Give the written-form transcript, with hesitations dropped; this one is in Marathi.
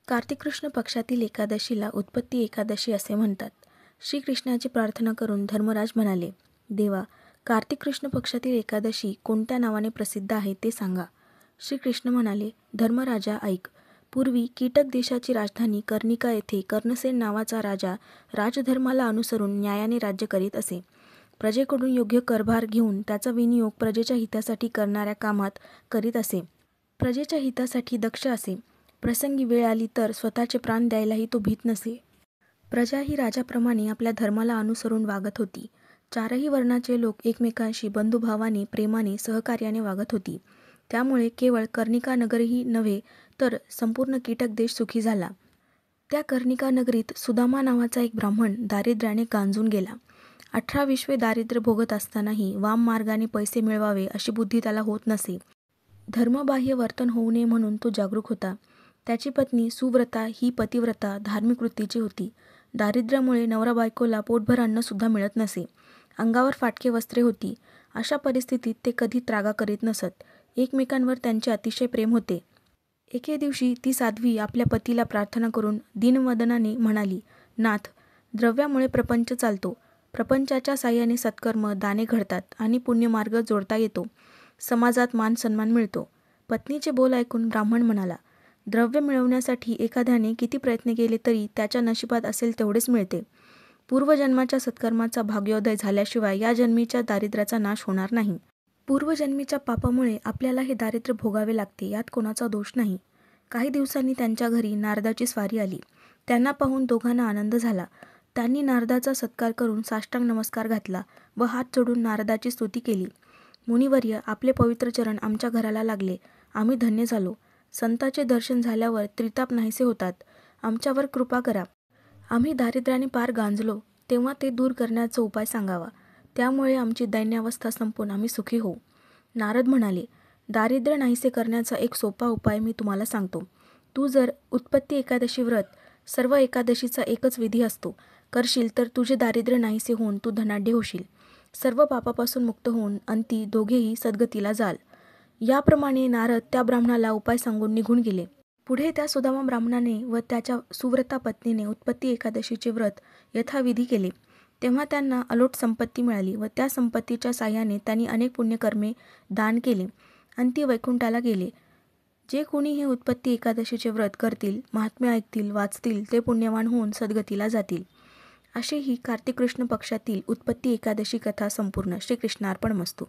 कार्तिक कृष्ण पक्षातील एकादशीला उत्पत्ती एकादशी असे म्हणतात. श्रीकृष्णाची प्रार्थना करून धर्मराज म्हणाले, देवा, कार्तिक कृष्ण पक्षातील एकादशी कोणत्या नावाने प्रसिद्ध आहे ते सांगा. श्रीकृष्ण म्हणाले, धर्मराजा ऐक. पूर्वी कीटक देशाची राजधानी कर्णिका येथे कर्णसेन नावाचा राजा राजधर्माला अनुसरून न्यायाने राज्य करीत असे. प्रजेकडून योग्य करभार घेऊन त्याचा विनियोग प्रजेच्या हितासाठी करणाऱ्या कामात करीत असे. प्रजेच्या हितासाठी दक्ष असे. प्रसंगी वेळ आली तर स्वतःचे प्राण द्यायलाही तो भीत नसे. प्रजा ही राजाप्रमाणे आपल्या धर्माला अनुसरून वागत होती. चारही वर्णाचे लोक एकमेकांशी बंधुभावाने, प्रेमाने, सहकार्याने वागत होती. त्यामुळे केवळ कर्णिका नगरही नव्हे तर संपूर्ण कीटक देश सुखी झाला. त्या कर्णिका नगरीत सुदामा नावाचा एक ब्राह्मण दारिद्र्याने गांजून गेला. 18 विश्वे दारिद्र्य भोगत असतानाही वाम मार्गाने पैसे मिळवावे अशी बुद्धी त्याला होत नसे. धर्मबाह्य वर्तन होऊ नये म्हणून तो जागरूक होता. त्याची पत्नी सुव्रता ही पतिव्रता धार्मिक वृत्तीची होती. दारिद्र्यामुळे नवरा बायकोला पोटभर अन्न सुद्धा मिळत नसे. अंगावर फाटके वस्त्रे होती. अशा परिस्थितीत ते कधी त्रागा करीत नसत. एकमेकांवर त्यांचे अतिशय प्रेम होते. एके दिवशी ती साध्वी आपल्या पतीला प्रार्थना करून दीनवदनाने म्हणाली, नाथ, द्रव्यामुळे प्रपंच चालतो. प्रपंचाच्या साह्याने सत्कर्म, दाने घडतात आणि पुण्यमार्ग जोडता येतो. समाजात मान सन्मान मिळतो. पत्नीचे बोल ऐकून ब्राह्मण म्हणाला, द्रव्य मिळवण्यासाठी एखाद्याने किती प्रयत्न केले तरी त्याच्या नशिबात असेल तेवढेच मिळते. पूर्वजन्माच्या सत्कर्माचा भाग्योदय झाल्याशिवाय या जन्मीच्या दारिद्र्याचा नाश होणार नाही. पूर्वजन्मीच्या पापामुळे आपल्याला हे दारिद्र्य भोगावे लागते, यात कोणाचा दोष नाही. काही दिवसांनी त्यांच्या घरी नारदाची स्वारी आली. त्यांना पाहून दोघांना आनंद झाला. त्यांनी नारदाचा सत्कार करून साष्टांग नमस्कार घातला व हात जोडून नारदाची स्तुती केली. मुनिवर्य, आपले पवित्र चरण आमच्या घराला लागले. आम्ही धन्य झालो. संतांचे दर्शन झाल्यावर त्रिताप नाहीसे होतात. आमच्यावर कृपा करा. आम्ही दारिद्र्याने पार गांजलो तेव्हा ते दूर करण्याचा उपाय सांगावा. त्यामुळे आमची दैन्यावस्था संपून आम्ही सुखी होऊ. नारद म्हणाले, दारिद्र्य नाहीसे करण्याचा एक सोपा उपाय मी तुम्हाला सांगतो. तू जर उत्पत्ती एकादशी व्रत, सर्व एकादशीचा एकच विधी असतो, करशील तर तुझे दारिद्र्य नाहीसे होऊन तू धनाढ्य होशील. सर्व पापापासून मुक्त होऊन अंती दोघेही सद्गतीला जाल. याप्रमाणे नारद त्या ब्राह्मणाला उपाय सांगून निघून गेले. पुढे त्या सुदामा ब्राह्मणाने व त्याच्या सुव्रता पत्नीने उत्पत्ती एकादशीचे व्रत यथाविधी केले. तेव्हा त्यांना अलोट संपत्ती मिळाली व त्या संपत्तीच्या साह्याने त्यांनी अनेक पुण्यकर्मे दान केले. अंती वैकुंठाला गेले. जे कोणी हे उत्पत्ती एकादशीचे व्रत करतील, महात्म्य ऐकतील, वाचतील, ते पुण्यवान होऊन सद्गतीला जातील. अशी ही कार्तिक कृष्ण पक्षातील उत्पत्ती एकादशी कथा संपूर्ण. श्रीकृष्णार्पणमस्तु.